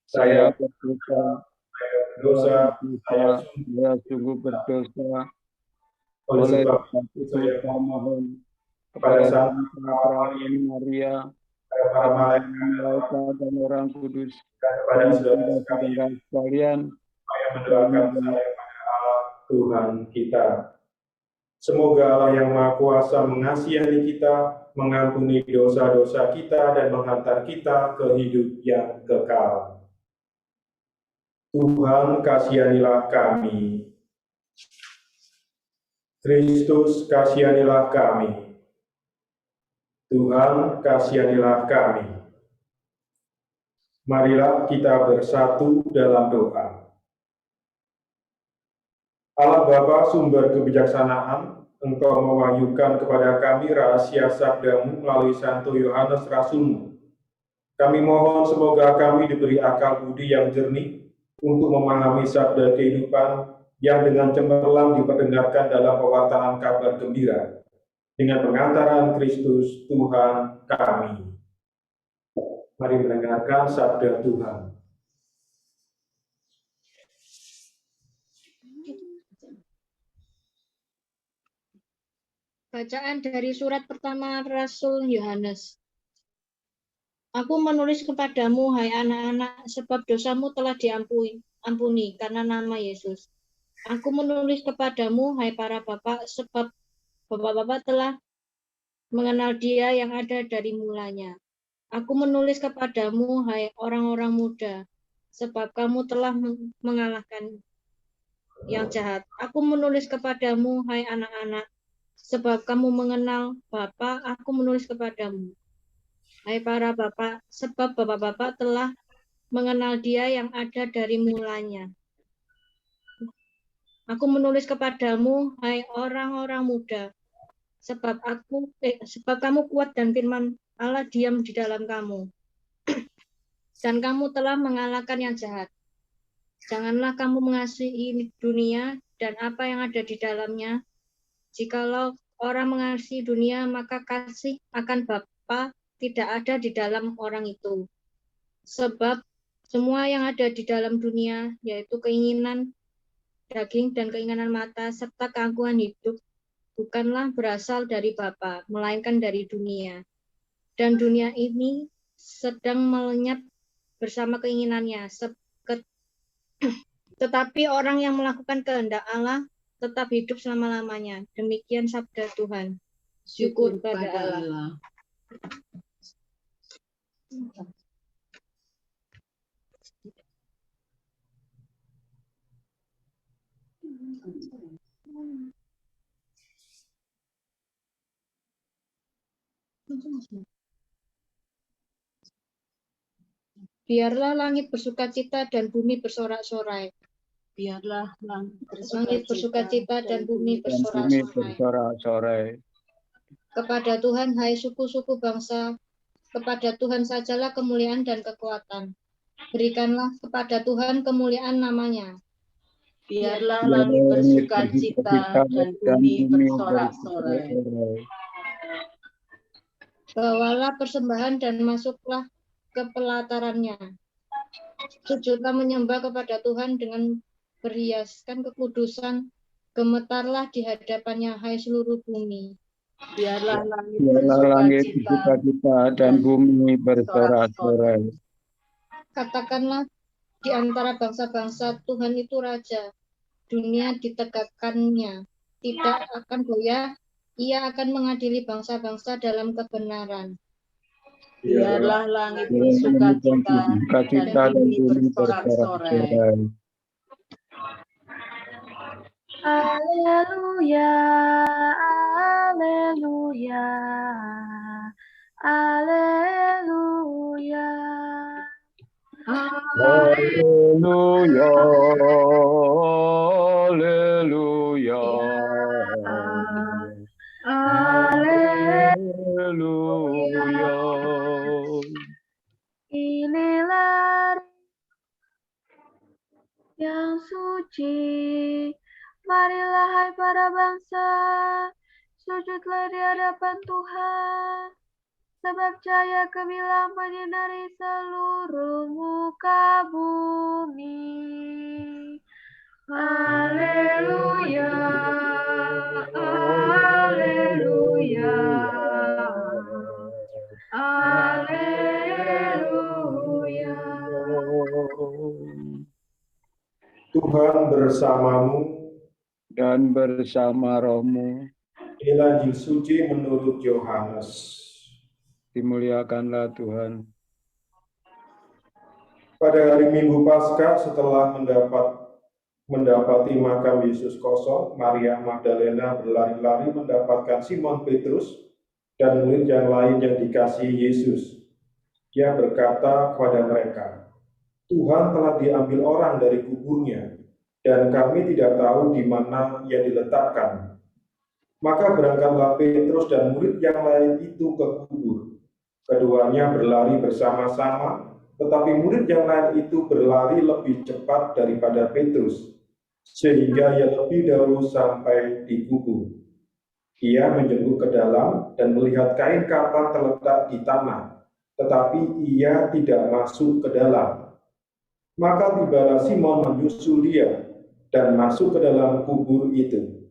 Saya berdosa, dosa, saya saya sungguh berdosa. oleh Oleh sebab sebab itu itu saya saya mohon kepada kepada Santa Santa Perawan Maria, para kepada malaikat malaikat dan orang kudus, dan kepada dan kepada saudara-saudara saudara sekalian, yang supaya mendoakan saya pada Allah Tuhan kita. Semoga Allah yang Maha Kuasa mengasihi kita, mengampuni dosa-dosa kita, dan menghantar kita ke hidup yang kekal. Tuhan kasihanilah kami. Kristus kasihanilah kami. Tuhan kasihanilah kami. Marilah kita bersatu dalam doa. Allah Bapa sumber kebijaksanaan, Engkau mewahyukan kepada kami rahasia sabdamu melalui Santo Yohanes Rasulmu. Kami mohon semoga kami diberi akal budi yang jernih untuk memahami sabda kehidupan yang dengan cemerlang diperdengarkan dalam pewartaan kabar gembira dengan pengantaran Kristus Tuhan kami. Mari mendengarkan sabda Tuhan. Bacaan dari surat pertama Rasul Yohanes. Aku menulis kepadamu, hai anak-anak, sebab dosamu telah diampuni karena nama Yesus. Aku menulis kepadamu, hai para bapak, sebab bapak-bapak telah mengenal Dia yang ada dari mulanya. Aku menulis kepadamu, hai orang-orang muda, sebab kamu telah mengalahkan yang jahat. Aku menulis kepadamu, hai anak-anak, sebab kamu mengenal Bapa. Aku menulis kepadamu, hai para bapak, sebab bapak-bapak telah mengenal Dia yang ada dari mulanya. Aku menulis kepadamu, hai orang-orang muda, sebab kamu kuat dan firman Allah diam di dalam kamu, dan kamu telah mengalahkan yang jahat. Janganlah kamu mengasihi dunia dan apa yang ada di dalamnya. Jikalau orang mengasihi dunia, maka kasih akan Bapa tidak ada di dalam orang itu. Sebab semua yang ada di dalam dunia, yaitu keinginan daging dan keinginan mata, serta keangkuhan hidup, bukanlah berasal dari Bapa, melainkan dari dunia. Dan dunia ini sedang melenyap bersama keinginannya. Tetapi orang yang melakukan kehendak Allah tetap hidup selama-lamanya. Demikian sabda Tuhan. Syukur pada Allah. Biarlah langit bersukacita dan bumi bersorak-sorai. Biarlah langit bersukacita dan bumi bersorak-sorai. Kepada Tuhan, hai suku-suku bangsa, kepada Tuhan sajalah kemuliaan dan kekuatan. Berikanlah kepada Tuhan kemuliaan namanya. Biarlah langit bersukacita dan bumi bersorak-sorai. Bawalah persembahan dan masuklah ke pelatarannya. Sujudlah menyembah kepada Tuhan dengan berhiaskan kekudusan. Gemetarlah di hadapannya, hai seluruh bumi. Biarlah langit bersukacita dan bumi bersorak-sorai. Katakanlah di antara bangsa-bangsa, Tuhan itu Raja. Dunia ditegakkannya, tidak akan goyah. Ia akan mengadili bangsa-bangsa dalam kebenaran. Biarlah langit bersukacita dan bumi bersorak-sorai. Haleluya, haleluya, haleluya. Haleluya, haleluya, haleluya. Inilah yang suci. Marilah hai para bangsa, sujudlah di hadapan Tuhan, sebab cahaya gemilang menyinari seluruh muka Tuhan bersamamu. Dan bersama rohmu. Inilah Injil suci menurut Yohanes. Dimuliakanlah Tuhan. Pada hari Minggu Paskah setelah mendapati makam Yesus kosong, Maria Magdalena berlari-lari mendapatkan Simon Petrus dan murid yang lain yang dikasihi Yesus. Dia berkata kepada mereka, "Tuhan telah diambil orang dari kuburnya, dan kami tidak tahu di mana ia diletakkan." Maka berangkatlah Petrus dan murid yang lain itu ke kubur. Keduanya berlari bersama-sama, tetapi murid yang lain itu berlari lebih cepat daripada Petrus, sehingga ia lebih dahulu sampai di kubur. Ia menjenguk ke dalam dan melihat kain kafan terletak di tanah, tetapi ia tidak masuk ke dalam. Maka tibalah Simon menyusul dia dan masuk ke dalam kubur itu.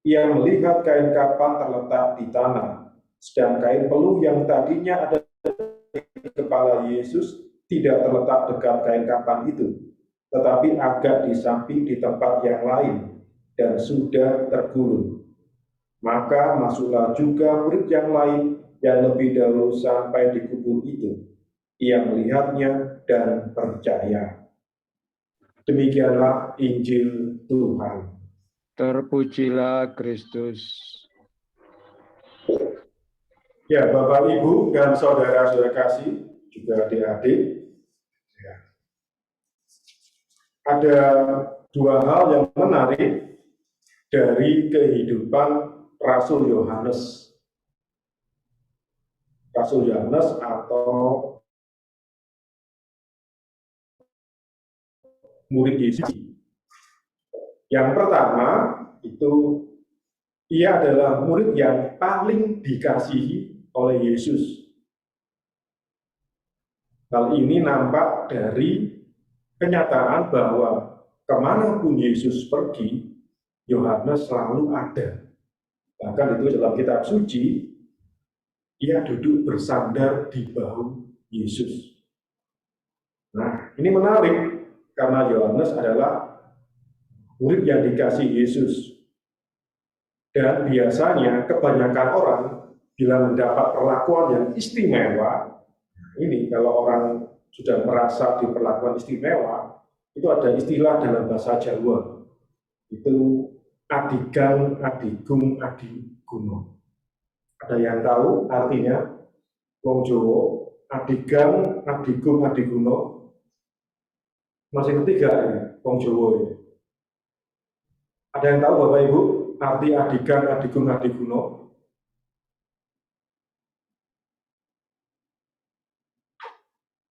Ia melihat kain kafan terletak di tanah, sedang kain peluh yang tadinya ada di kepala Yesus tidak terletak dekat kain kafan itu, tetapi agak di samping di tempat yang lain, dan sudah tergulung. Maka masuklah juga murid yang lain yang lebih dahulu sampai di kubur itu. Ia melihatnya dan percaya. Demikianlah Injil Tuhan. Terpujilah Kristus. Ya, Bapak, Ibu, dan saudara-saudara kasih, juga adik-adik, ya. Ada dua hal yang menarik dari kehidupan Rasul Yohanes. Rasul Yohanes atau murid Yesus. Yang pertama, itu ia adalah murid yang paling dikasihi oleh Yesus. Hal ini nampak dari kenyataan bahwa kemanapun Yesus pergi, Yohanes selalu ada. Bahkan itu dalam kitab suci, ia duduk bersandar di bahu Yesus. Nah, ini menarik karena Yohanes adalah murid yang dikasihi Yesus. Dan biasanya kebanyakan orang bila mendapat perlakuan yang istimewa, ini kalau orang sudah merasa diperlakukan istimewa, itu ada istilah dalam bahasa Jawa, itu adigang, adigung, adiguno. Ada yang tahu artinya? Wong Jawa, adigang, adigung, adiguno. Masih ketiga ini, Wong Jawa ini. Ada yang tahu Bapak Ibu arti adigang, adigung, adiguno?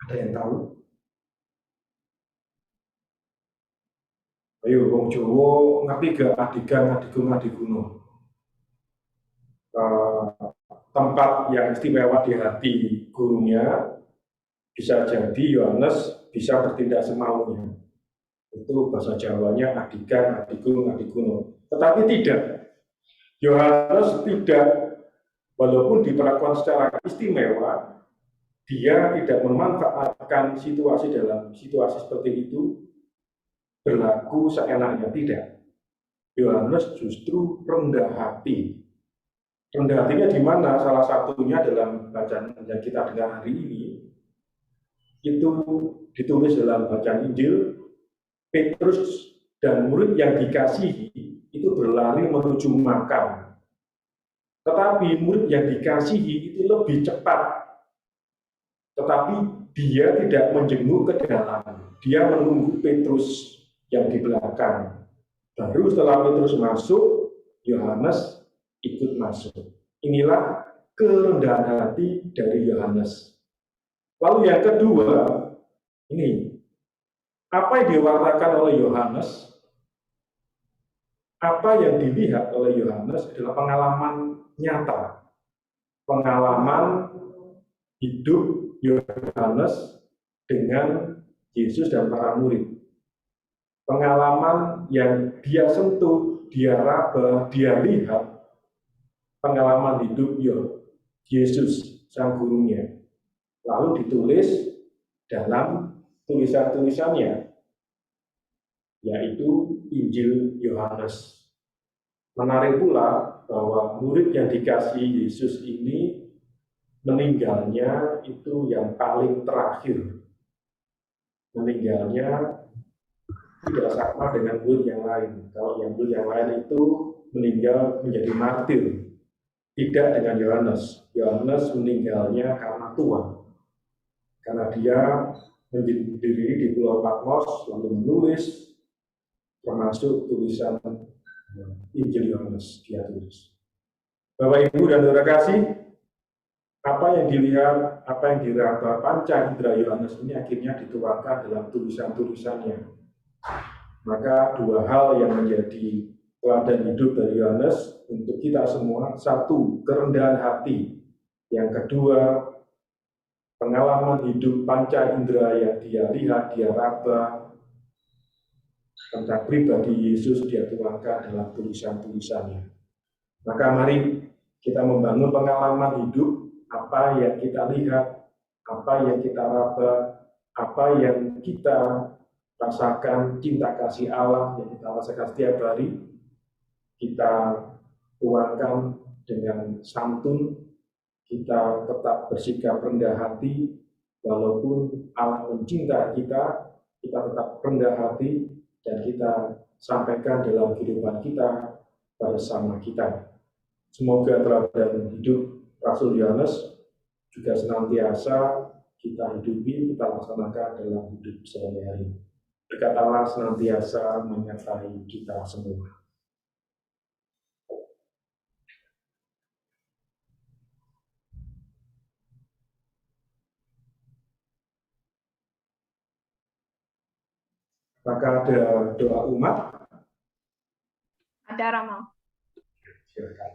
Ada yang tahu? Ayo, Wong Jawa ngerti gak adigang, adigung, adiguno? Tempat yang istimewa di hati gurunya, bisa jadi Yohanes bisa bertindak semaunya. Itu bahasa Jawanya adigang, adigung, adiguno. Tetapi tidak. Yohanes tidak, walaupun diperlakukan secara istimewa, dia tidak memanfaatkan situasi dalam situasi seperti itu berlaku seenaknya, tidak. Yohanes justru rendah hati. Rendah hatinya di mana? Salah satunya dalam bacaan yang kita dengar hari ini, itu ditulis dalam bacaan Injil, Petrus dan murid yang dikasihi itu berlari menuju makam. Tetapi murid yang dikasihi itu lebih cepat. Tetapi dia tidak menjenguk ke dalam. Dia menunggu Petrus yang di belakang. Baru setelah Petrus masuk, Yohanes ikut masuk. Inilah kerendahan hati dari Yohanes. Lalu yang kedua, ini apa yang diwartakan oleh Yohanes? Apa yang dilihat oleh Yohanes adalah pengalaman nyata, pengalaman hidup Yohanes dengan Yesus dan para murid. Pengalaman yang dia sentuh, dia raba, dia lihat, pengalaman hidup Yesus, sang gurunya. Lalu ditulis dalam tulisan-tulisannya, yaitu Injil Yohanes. Menarik pula bahwa murid yang dikasihi Yesus ini meninggalnya itu yang paling terakhir. Meninggalnya tidak sama dengan murid yang lain. Kalau yang murid yang lain itu meninggal menjadi martir. Tidak dengan Yohanes. Yohanes meninggalnya karena tua. Karena dia berdiri di Pulau Patmos lalu menulis, termasuk tulisan Injil Yohanes dia tulis. Bapak, Ibu, dan saudara kasih, apa yang dilihat, apa yang diraba panca indera Yohanes ini akhirnya dituangkan dalam tulisan-tulisannya. Maka dua hal yang menjadi teladan hidup dari Yohanes untuk kita semua: satu, kerendahan hati; yang kedua, pengalaman hidup panca indera yang dia lihat, dia raba tentang pribadi Yesus, dia tuangkan dalam tulisan-tulisannya. Maka mari kita membangun pengalaman hidup, apa yang kita lihat, apa yang kita raba, apa yang kita rasakan, cinta kasih Allah yang kita rasakan setiap hari, kita tuangkan dengan santun, kita tetap bersikap rendah hati, walaupun Allah mencintai kita, kita tetap rendah hati, dan kita sampaikan dalam kehidupan kita bersama kita. Semoga teladan hidup Rasul Yohanes juga senantiasa kita hidupi, kita laksanakan dalam hidup sehari-hari. Berkat Allah senantiasa menyertai kita semua. Apakah ada doa umat? Ada, Rama. Silakan.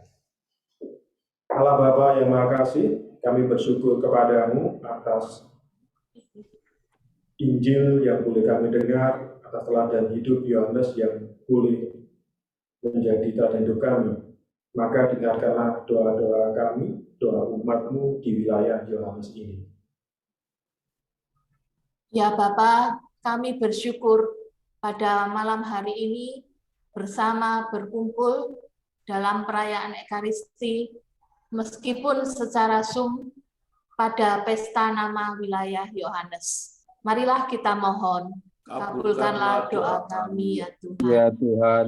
Allah Bapa yang Maha Kasih, kami bersyukur kepadamu atas Injil yang boleh kami dengar, atas teladan hidup Yohanes yang boleh menjadi teladan hidup kami. Maka dengarkanlah doa-doa kami, doa umatmu di wilayah Yohanes ini. Ya Bapa, kami bersyukur pada malam hari ini bersama berkumpul dalam perayaan Ekaristi, meskipun secara Zoom pada pesta nama wilayah Yohanes. Marilah kita mohon, kabulkanlah doa kami ya Tuhan. Ya Tuhan.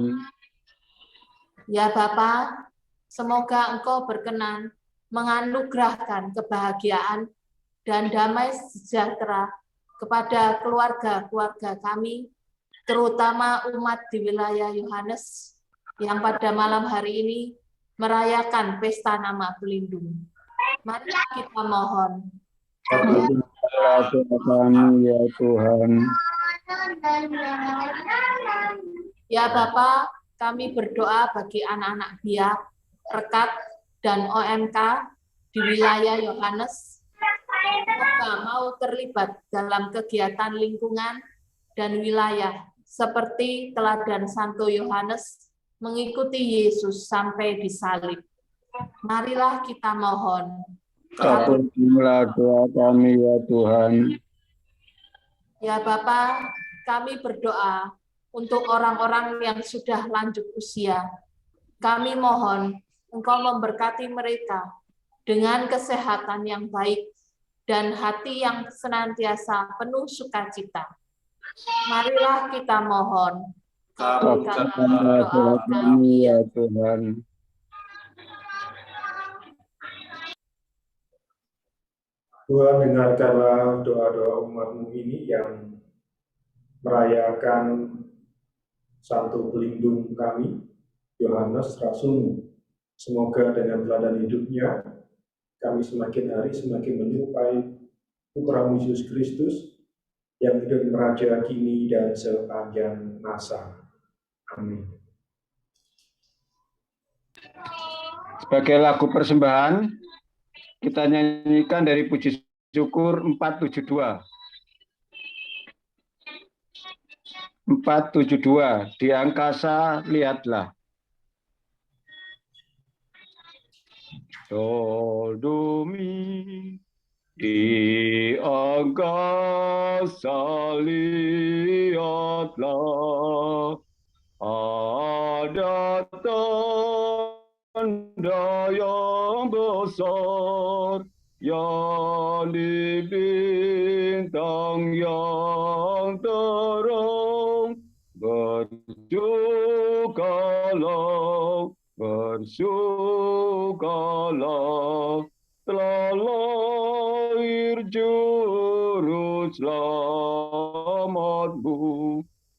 Ya Bapa, semoga Engkau berkenan menganugerahkan kebahagiaan dan damai sejahtera kepada keluarga-keluarga kami, terutama umat di wilayah Yohanes yang pada malam hari ini merayakan pesta nama pelindung. Mari kita mohon. Kabulkanlah doa kami ya Tuhan. Ya Bapa, kami berdoa bagi anak-anak biak, rekat, dan OMK di wilayah Yohanes, semoga mau terlibat dalam kegiatan lingkungan dan wilayah seperti teladan Santo Yohanes mengikuti Yesus sampai disalib. Marilah kita mohon. Kabulkanlah doa kami ya Tuhan. Ya Bapa, kami berdoa untuk orang-orang yang sudah lanjut usia. Kami mohon Engkau memberkati mereka dengan kesehatan yang baik dan hati yang senantiasa penuh sukacita. Marilah kita mohon. Kabulkanlah doa kami ya Tuhan. Tuhan, dengarkanlah doa-doa umatmu ini yang merayakan Santo Pelindung kami, Yohanes Rasulmu. Semoga dengan teladan hidupnya, kami semakin hari semakin menyerupai Putra Yesus Kristus yang hidup meraja kini dan sepanjang masa. Amin. Sebagai lagu persembahan, kita nyanyikan dari Puji Syukur 472. 472, di angkasa lihatlah. Do, do, mi, Di angkasa lihatlah, ada tanda yang besar, yakni bintang yang terang. Bersyukurlah, bersyukurlah, telah lahir juru selamatmu.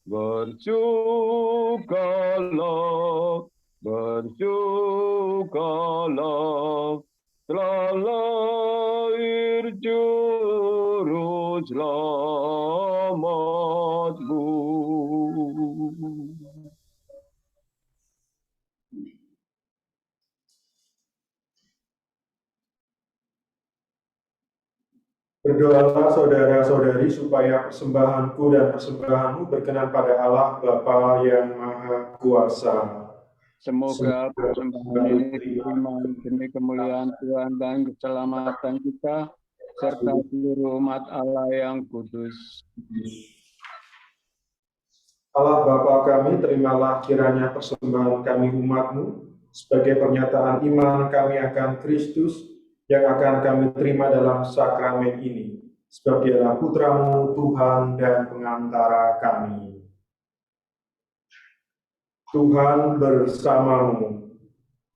Bersyukurlah, bersyukurlah, telah lahir juru selamatmu. Berdoalah saudara-saudari supaya persembahanku dan persembahanmu berkenan pada Allah Bapa yang Maha Kuasa. Semoga persembahan ini diterima demi kemuliaan Tuhan dan keselamatan kita, serta seluruh umat Allah yang kudus. Allah Bapa kami, terimalah kiranya persembahan kami umat-Mu sebagai pernyataan iman kami akan Kristus yang akan kami terima dalam sakramen ini. Sebab Dialah Putra-Mu, Tuhan dan pengantara kami. Tuhan bersamamu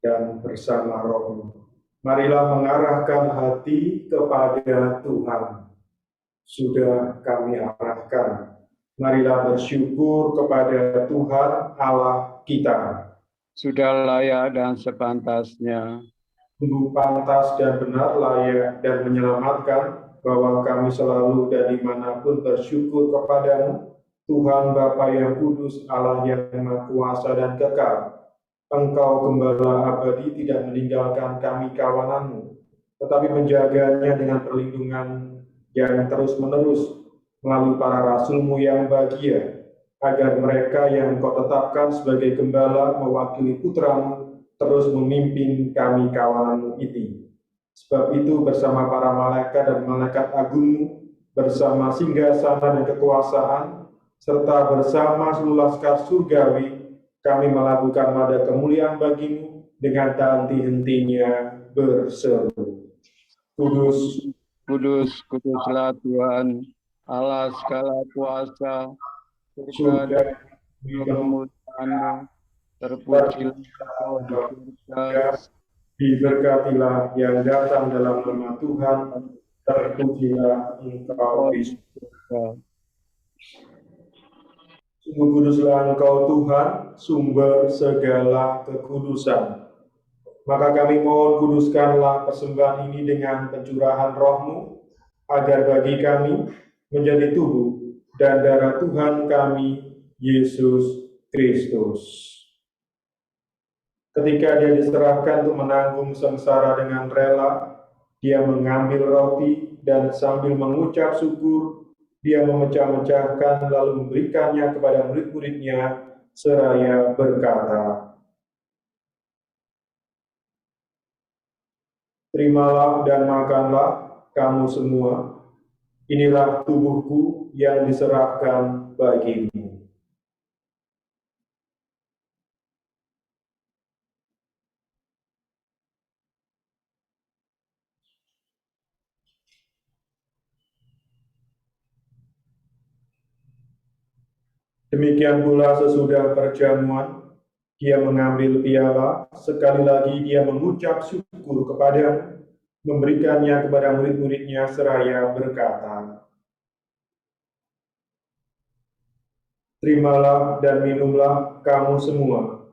dan bersama roh-Mu. Marilah mengarahkan hati kepada Tuhan. Sudah kami arahkan. Marilah bersyukur kepada Tuhan Allah kita. Sudah layak dan sepantasnya. Sungguh pantas dan benar, layak dan menyelamatkan bahwa kami selalu dan dimanapun bersyukur kepadamu, Tuhan Bapa yang kudus, Allah yang Maha Kuasa dan kekal. Engkau Gembala abadi tidak meninggalkan kami kawananmu, tetapi menjaganya dengan perlindungan yang terus-menerus melalui para rasul-Mu yang bahagia, agar mereka yang Engkau tetapkan sebagai gembala mewakili putra-Mu terus memimpin kami kawanan-Mu itu. Sebab itu bersama para malaikat dan malaikat agung-Mu, bersama singgasana dan kekuasaan, serta bersama seluruh laskar surgawi, kami melakukan nada kemuliaan bagi-Mu dengan tak henti-hentinya berseru. Kudus, Kudus, kuduslah Tuhan, Allah segala kuasa, surga dan kemuliaan-Mu. Terpujilah Engkau di surga, diberkatilah yang datang dalam nama Tuhan, terpujilah Engkau di surga. Sungguh kuduslah Engkau Tuhan, sumber segala kekudusan. Maka kami mohon kuduskanlah persembahan ini dengan pencurahan roh-Mu, agar bagi kami menjadi tubuh dan darah Tuhan kami, Yesus Kristus. Ketika Dia diserahkan untuk menanggung sengsara dengan rela, Dia mengambil roti dan sambil mengucap syukur, Dia memecah-mecahkan lalu memberikannya kepada murid-muridnya seraya berkata, "Terimalah dan makanlah kamu semua, inilah tubuhku yang diserahkan bagimu." Demikian pula sesudah perjamuan, Dia mengambil piala, sekali lagi Dia mengucap syukur kepada, memberikannya kepada murid-muridnya seraya berkata, "Terimalah dan minumlah kamu semua.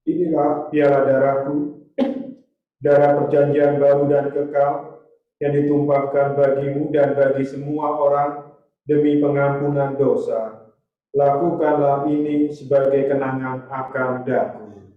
Inilah piala darahku, darah perjanjian baru dan kekal, yang ditumpahkan bagimu dan bagi semua orang demi pengampunan dosa. Lakukanlah ini sebagai kenangan akan daku."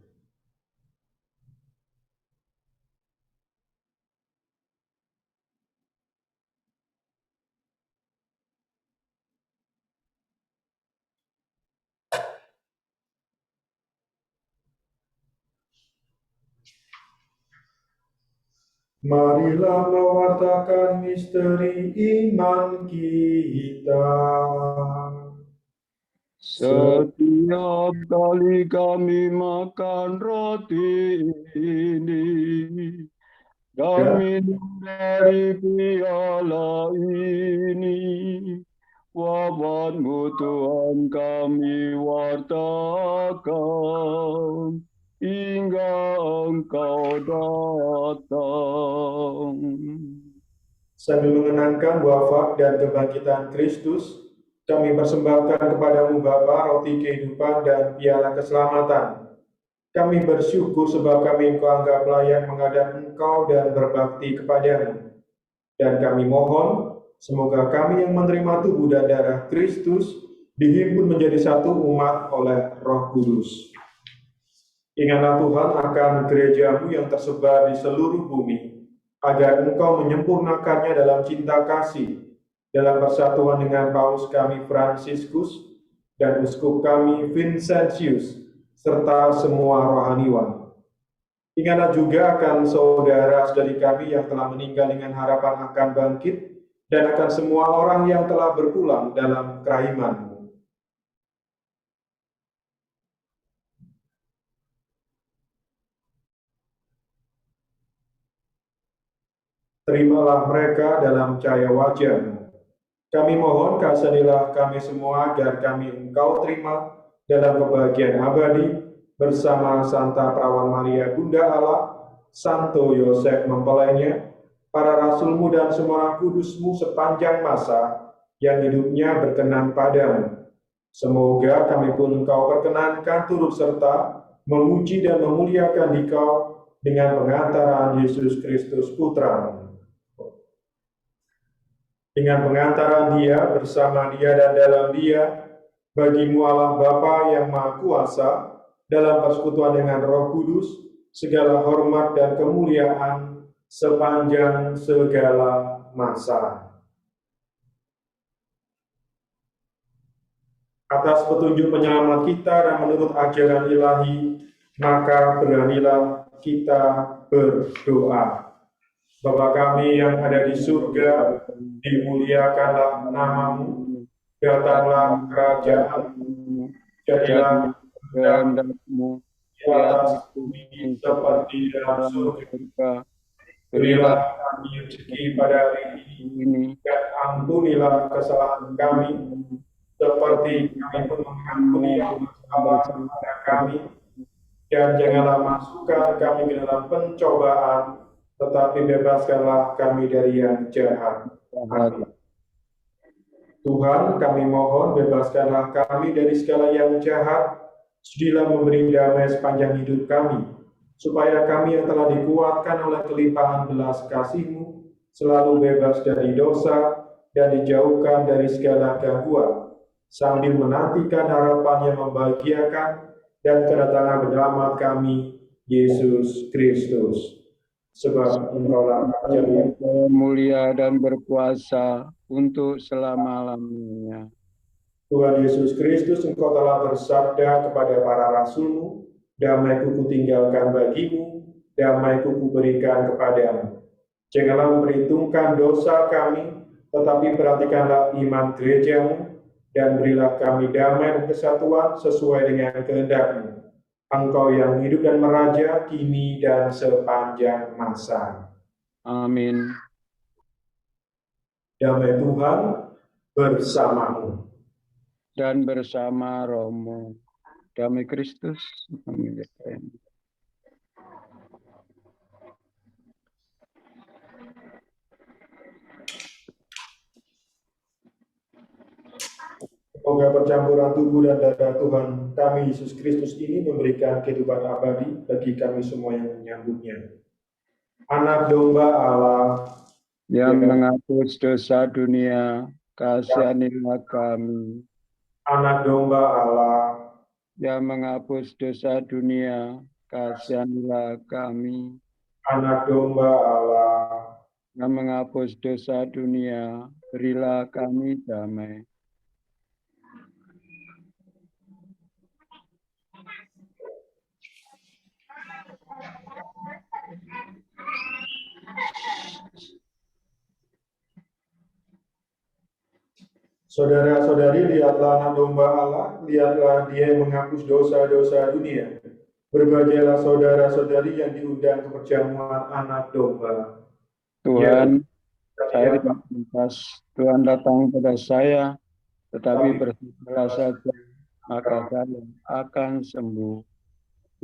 Marilah mewartakan misteri iman kita. Setiap kali kami makan roti ini dan minum dari piala ini, wafat-Mu Tuhan kami wartakan hingga Engkau datang. Sambil mengenangkan wafat dan kebangkitan Kristus, kami persembahkan kepadamu Bapa roti kehidupan dan piala keselamatan. Kami bersyukur sebab kami Engkau anggap layak menghadap Engkau dan berbakti kepadamu. Dan kami mohon, semoga kami yang menerima tubuh dan darah Kristus dihimpun menjadi satu umat oleh Roh Kudus. Ingatlah Tuhan akan gerejamu yang tersebar di seluruh bumi, agar Engkau menyempurnakannya dalam cinta kasih, dalam persatuan dengan Paus kami Fransiskus dan Uskup kami Vincentius, serta semua rohaniwan. Ingatlah juga akan saudara-saudari kami yang telah meninggal dengan harapan akan bangkit, dan akan semua orang yang telah berpulang dalam kerahiman-Mu. Terimalah mereka dalam cahaya wajah-Mu. Kami mohon kasihanilah kami semua agar kami Engkau terima dalam kebahagiaan abadi bersama Santa Perawan Maria Bunda Allah, Santo Yosef mempelainya, para rasul-Mu dan semua orang kudus-Mu sepanjang masa yang hidupnya berkenan padamu. Semoga kami pun Engkau perkenankan turut serta memuji dan memuliakan Dikau dengan pengantaran Yesus Kristus Putra-Mu. Dengan pengantaran Dia, bersama Dia dan dalam Dia, bagi-Mu Allah Bapa yang Maha Kuasa, dalam persekutuan dengan Roh Kudus, segala hormat dan kemuliaan sepanjang segala masa. Atas petunjuk penyelamat kita dan menurut ajaran ilahi, maka beranilah kita berdoa. Bapa kami yang ada di surga, dimuliakanlah nama-Mu, datanglah kerajaan-Mu, jadilah kehendak-Mu di atas bumi seperti dalam surga. Berilah kami rezeki pada hari ini, dan ampunilah kesalahan kami, seperti kami pun mengampuni yang bersalah kepada kami, dan janganlah masukkan kami ke dalam pencobaan, tetapi bebaskanlah kami dari yang jahat. Amin. Tuhan, kami mohon bebaskanlah kami dari segala yang jahat, sudilah memberi damai sepanjang hidup kami, supaya kami yang telah dikuatkan oleh kelimpahan belas kasih-Mu, selalu bebas dari dosa dan dijauhkan dari segala gangguan, sambil menantikan harapan yang membahagiakan dan kedatangan penyelamat kami, Yesus Kristus. Sebab Engkaulah yang mulia dan berkuasa untuk selama-lamanya. Tuhan Yesus Kristus, Engkau telah bersabda kepada para rasul-Mu, damai-Ku kutinggalkan bagi-Mu, damai-Ku kuberikan kepadamu. Janganlah memperhitungkan dosa kami, tetapi perhatikanlah iman gereja-Mu, dan berilah kami damai dan kesatuan sesuai dengan kehendak-Mu. Engkau yang hidup dan meraja kini dan sepanjang masa. Amin. Damai Tuhan bersamamu. Dan bersama Romo. Damai Kristus. Amin. Semoga percampuran tubuh dan darah Tuhan kami Yesus Kristus ini memberikan kehidupan abadi bagi kami semua yang menyambutnya. Anak domba Allah yang menghapus dosa dunia, kasihanilah kami. Anak domba Allah yang menghapus dosa dunia, kasihanilah kami. Anak domba Allah yang menghapus dosa dunia, berilah kami damai. Saudara-saudari, lihatlah anak domba Allah, lihatlah Dia yang menghapus dosa-dosa dunia. Berbahagialah saudara-saudari yang diundang ke perjamuan anak domba. Tuhan, saya tidak pantas Tuhan datang pada saya, tetapi berkatalah saja, maka saya akan sembuh.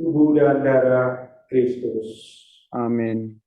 Tubuh dan darah Kristus. Amin.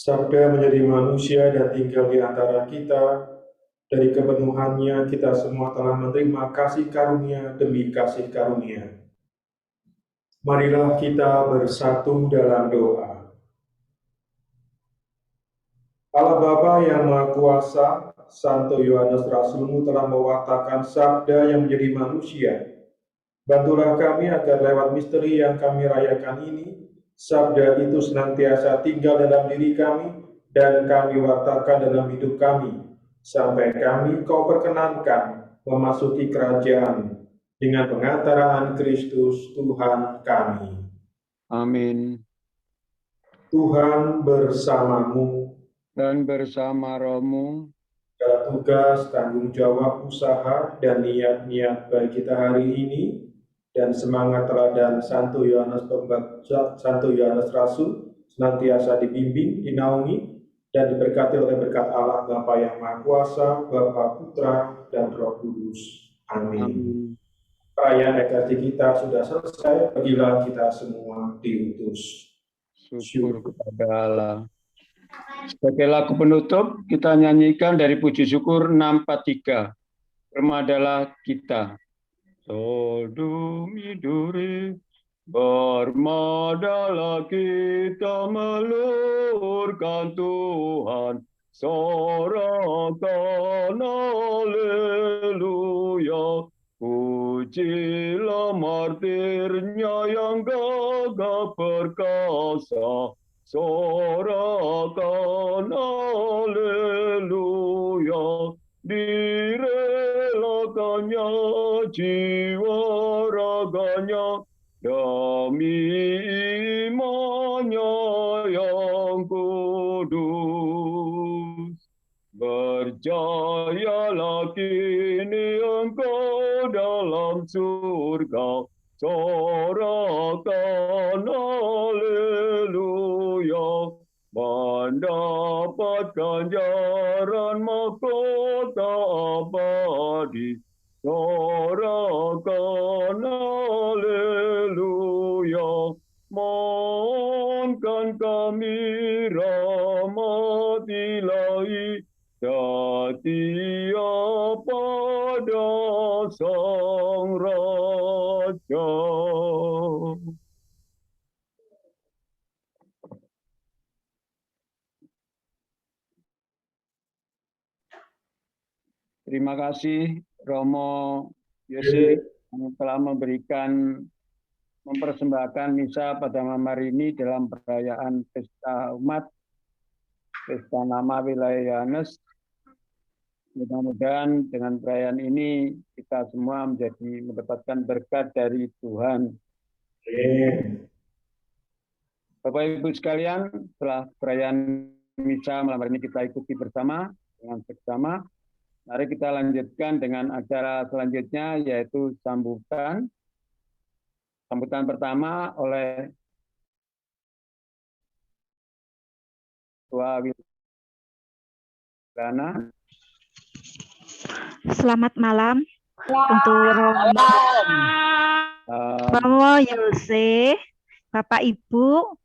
Sabda menjadi manusia dan tinggal di antara kita. Dari kepenuhannya kita semua telah menerima kasih karunia demi kasih karunia. Marilah kita bersatu dalam doa. Allah Bapa yang Maha Kuasa, Santo Yohanes Rasulmu telah mewartakan sabda yang menjadi manusia. Bantulah kami agar lewat misteri yang kami rayakan ini, sabda itu senantiasa tinggal dalam diri kami dan kami wartakan dalam hidup kami, sampai kami Kau perkenankan memasuki kerajaan dengan pengantaraan Kristus Tuhan kami. Amin. Tuhan bersamamu Dan bersama rohmu, dalam tugas, tanggung jawab, usaha, dan niat-niat baik kita hari ini, dan semangat teladan Santo Yohanes Rasul senantiasa dibimbing, dinaungi, dan diberkati oleh berkat Allah Bapa yang Maha Kuasa, Bapa, Putra, dan Roh Kudus. Amin. Perayaan Ekaristi kita sudah selesai, pergilah kita semua diutus. syukur kepada Allah. Sebagai lagu penutup, kita nyanyikan dari Puji Syukur 643. Remadalah kita. Sodum iduri, bermadalah kita melurkan Tuhan, sorakan haleluya, pujilah martirnya yang gagah perkasa, sorakan haleluya, direlakannya jiwa raganya demi imannya yang kudus. Berjayalah kini engkau surga, sorakan haleluya, mendapat ganjaran mahkota abadi, sorakan haleluya, mohonkan kami rahmat ilahi setia pada Sang Raja. Terima kasih Romo Yose yang telah mempersembahkan misa pada malam hari ini dalam perayaan Pesta Umat, Pesta Nama Wilayah Yohanes. Mudah-mudahan dengan perayaan ini kita semua mendapatkan berkat dari Tuhan. Bapak Ibu sekalian, setelah perayaan misa malam hari ini kita ikuti bersama dengan seksama. Mari kita lanjutkan dengan acara selanjutnya, yaitu sambutan. Sambutan pertama oleh Ketua Wilana. Selamat malam untuk Romo Yose, Bapak Ibu,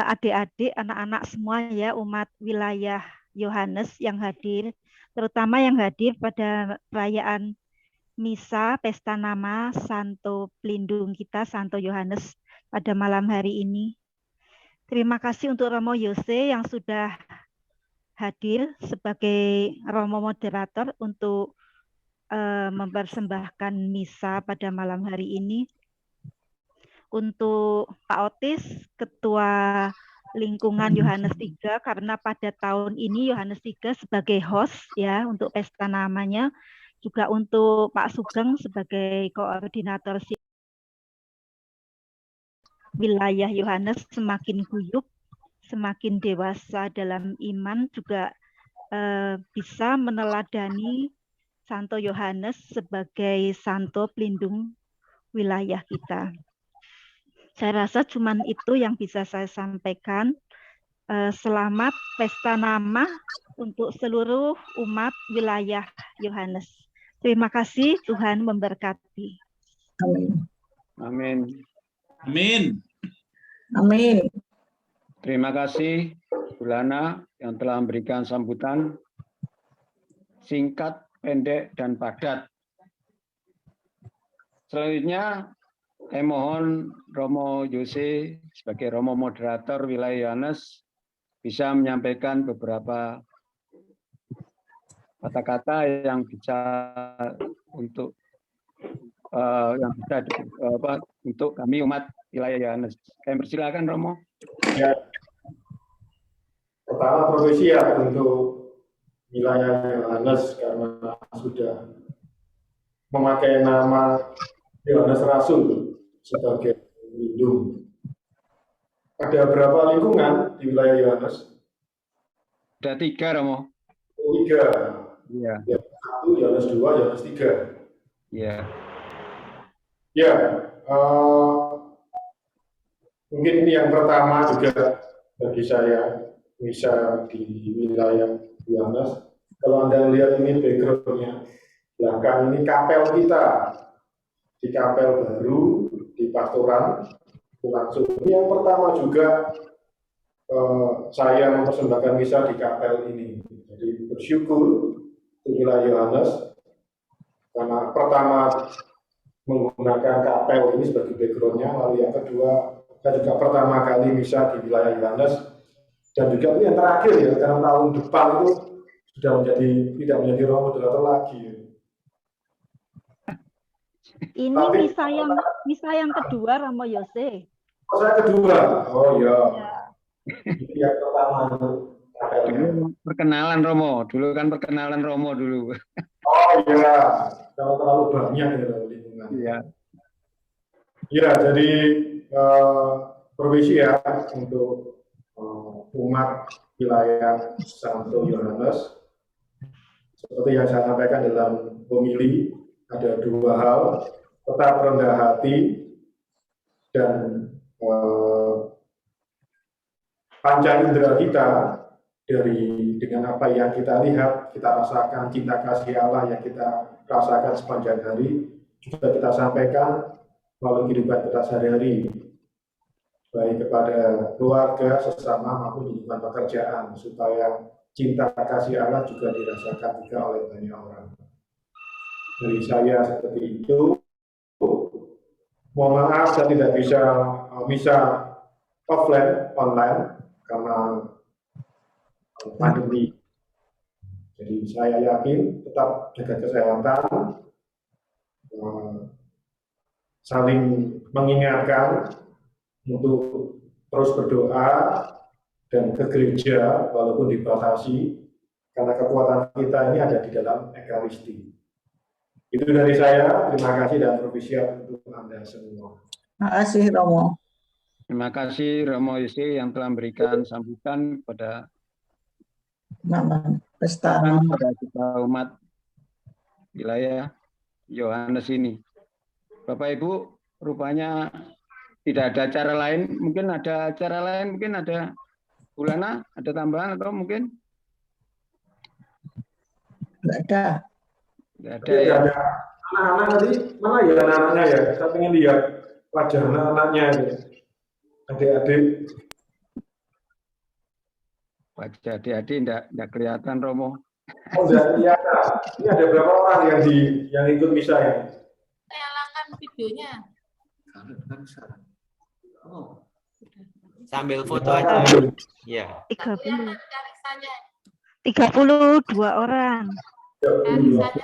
adik-adik, anak-anak semua ya, umat wilayah Yohanes yang hadir, terutama yang hadir pada perayaan Misa Pesta Nama Santo Pelindung kita, Santo Yohanes pada malam hari ini. Terima kasih untuk Romo Yose yang sudah hadir sebagai Romo Moderator untuk mempersembahkan misa pada malam hari ini. Untuk Pak Otis, Ketua Lingkungan Yohanes 3, karena pada tahun ini Yohanes 3 sebagai host ya untuk pesta namanya, juga untuk Pak Sugeng sebagai koordinator wilayah Yohanes semakin guyup, semakin dewasa dalam iman, juga bisa meneladani Santo Yohanes sebagai Santo Pelindung wilayah kita. Saya rasa cuman itu yang bisa saya sampaikan. Selamat Pesta Nama untuk seluruh umat wilayah Yohanes. Terima kasih, Tuhan memberkati. Amin. Amin. Amin. Amin. Terima kasih Bu Lana yang telah memberikan sambutan singkat, pendek, dan padat. Selanjutnya, saya mohon Romo Yose sebagai Romo Moderator wilayah Yohanes bisa menyampaikan beberapa kata-kata yang bisa untuk untuk kami umat wilayah Yohanes. Kami persilakan Romo. Ya. Pertama profesi ya untuk wilayah Yohanes karena sudah memakai nama Yohanes Rasul sebagai pelindung. Ada berapa lingkungan di wilayah Yohanes? Ada 3 Romo. 3. Iya. Yohanes 1, Yohanes 2, Yohanes 3. Iya. Ya, mungkin ini yang pertama juga bagi saya bisa di wilayah Yohanes. Kalau Anda lihat ini background-nya, belakang ini kapel kita, di kapel baru, di pastoran, langsung. Ini yang pertama juga saya mempersembahkan misa di kapel ini. Jadi bersyukur di wilayah Yohanes, karena pertama menggunakan kapel ini sebagai background-nya, lalu yang kedua, saya juga pertama kali misa di wilayah Yohanes, dan juga ini yang terakhir ya, karena tahun depan itu sudah tidak menjadi Romo Moderator lagi. Ini misa yang kedua Romo Yose. Oh, saya kedua. Oh iya. Ini yang pertama. Dulu perkenalan Romo, dulu. Oh iya, kalau terlalu banyak ya lingkungan. Iya. Iya, jadi provisi ya untuk umat wilayah Santo Yohanes. Seperti yang saya sampaikan dalam homili, ada 2 hal. tetap rendah hati, dan panca indera kita dengan apa yang kita lihat, kita rasakan, cinta kasih Allah yang kita rasakan sepanjang hari, juga kita sampaikan melalui kehidupan kita sehari-hari, baik kepada keluarga, sesama, maupun di lingkungan pekerjaan, supaya cinta kasih Allah juga dirasakan juga oleh banyak orang. Dari saya seperti itu. Mohon maaf, saya tidak bisa offline, online, karena pandemi. Jadi saya yakin tetap jaga kesehatan, saling mengingatkan untuk terus berdoa dan ke gereja walaupun dibatasi, karena kekuatan kita ini ada di dalam Ekaristi. Itu dari saya, terima kasih dan provisiat untuk Anda semua. Terima kasih Romo. Terima kasih Romo Yose yang telah memberikan sambutan kepada Mama Pesta. pada kita umat wilayah Yohanes ini. Bapak Ibu, rupanya tidak ada cara lain, mungkin ada cara lain, mungkin ada Bulana, ada tambahan atau mungkin? Tidak ada. Tidak ada Tapi ya. ada anak-anak tadi, mana ya anak-anaknya ya? Saya ingin lihat wajah anak-anaknya ini. Adik-adik. Wajah adik-adik tidak kelihatan Romo. Oh, enggak kelihatan. Ini ada berapa orang yang ikut misa ya? Nyalakan videonya. Oh. Sambil foto aja. Ya. 30. Cari saja. 32 orang. Cari saja.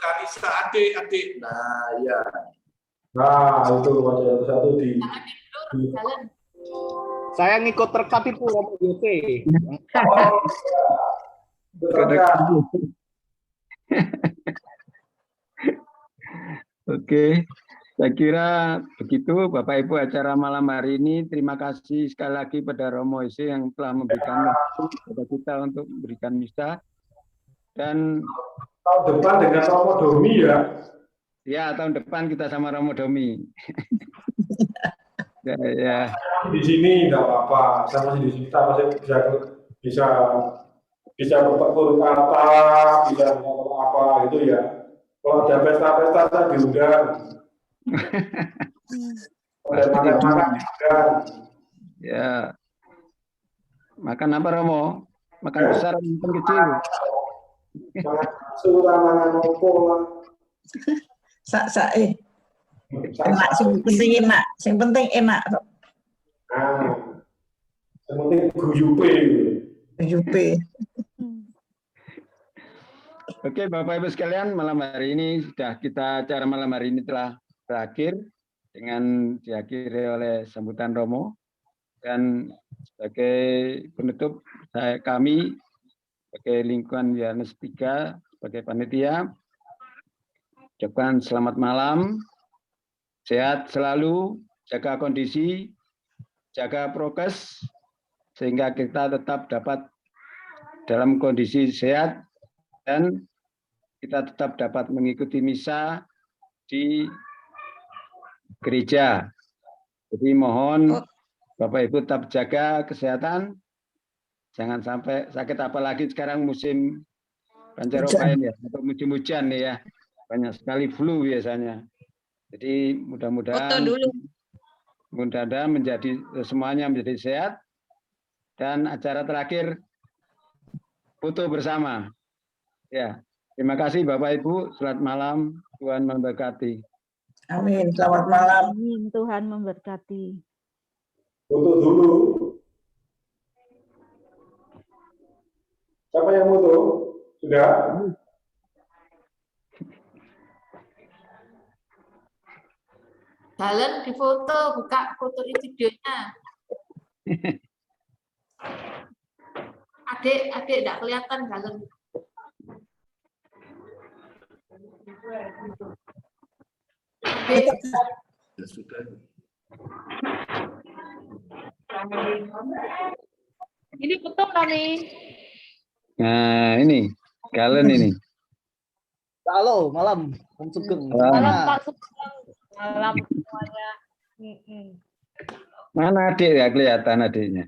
Karisa adik-adik. Nah, ya. Nah, itu wajah satu di Jangan tidur, jalan. Saya ngikut rekap itu Romo Yose. Oke, saya kira begitu Bapak Ibu acara malam hari ini. Terima kasih sekali lagi pada Romo Yose yang telah memberikan waktu kepada kita untuk memberikan misa. Dan tahun depan dengan Romo Domi ya. ya, tahun depan kita sama Romo Domi. ya. Di sini nggak apa-apa, saya masih di sini, kita masih bisa bertekuk kata, bisa ngomong apa gitu ya. Kalau ada pesta-pesta saya diundang. Ada makan-makan diundang. Ya. Makan apa Romo? Makan besar atau makan kecil? Makan surah, makan opo lah. Sak-sak enak, sing penting enak, sing penting enak. Nah, yang penting guyupe. Guyupe. Oke, Bapak Ibu sekalian, malam hari ini acara malam hari ini telah berakhir dengan diakhiri oleh sambutan Romo. Dan sebagai penutup, kami sebagai lingkungan Yohanes 3 sebagai panitia ucapkan selamat malam, sehat selalu, jaga kondisi, jaga prokes, sehingga kita tetap dapat dalam kondisi sehat dan kita tetap dapat mengikuti misa di gereja. Jadi mohon Bapak Ibu tetap jaga kesehatan, jangan sampai sakit, apalagi sekarang musim pancaroba ya, atau musim hujan ya, banyak sekali flu biasanya. Jadi mudah-mudahan menjadi semuanya menjadi sehat. Dan acara terakhir foto bersama. Ya, terima kasih Bapak Ibu. Selamat malam. Tuhan memberkati. Amin. Selamat malam. Amin. Tuhan memberkati. Foto dulu. Siapa yang foto? Sudah? Jalan di foto, buka foto videonya. Adik enggak kelihatan jalan. Adik. Ini foto kami. Nah, ini, kalian ini. Halo, malam. Om Sugeng. Malam. Malam Pak Sugeng. Malam semuanya. Mana adik ya, kelihatan adiknya.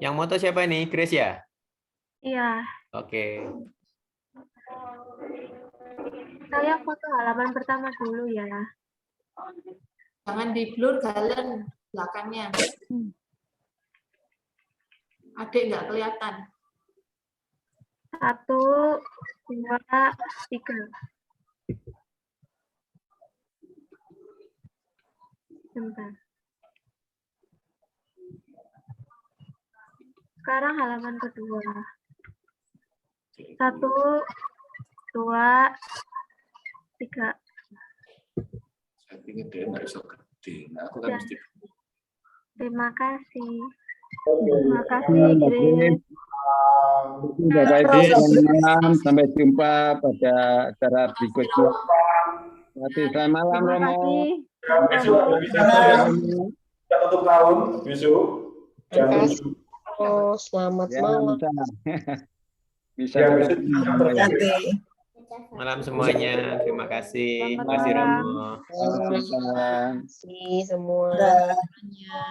Yang moto siapa ini? Grace ya? Iya, Oke. saya foto halaman pertama dulu ya. Jangan di blur Galen belakangnya. Adik nggak kelihatan. 1, 2, 3. Sebentar. Sekarang halaman kedua. 1, 2, 3. Saya pikir dia nggak bisa gede. Nah, aku kan Ya. mesti. Terima kasih. Terima kasih, Grace. Bapak Ibu, selamat malam. Sampai jumpa pada acara berikutnya. Selamat malam, Terima Romo. kasih. Besok udah bisa kita tutup tahun besok. Jam 7. Oh, selamat Ya, malam. bisa Ya, kita besok Berkati. Malam semuanya. Terima kasih. Selamat Terima kasih malam. Romo. Selamat malam. Terima kasih semua. Dah. Ya.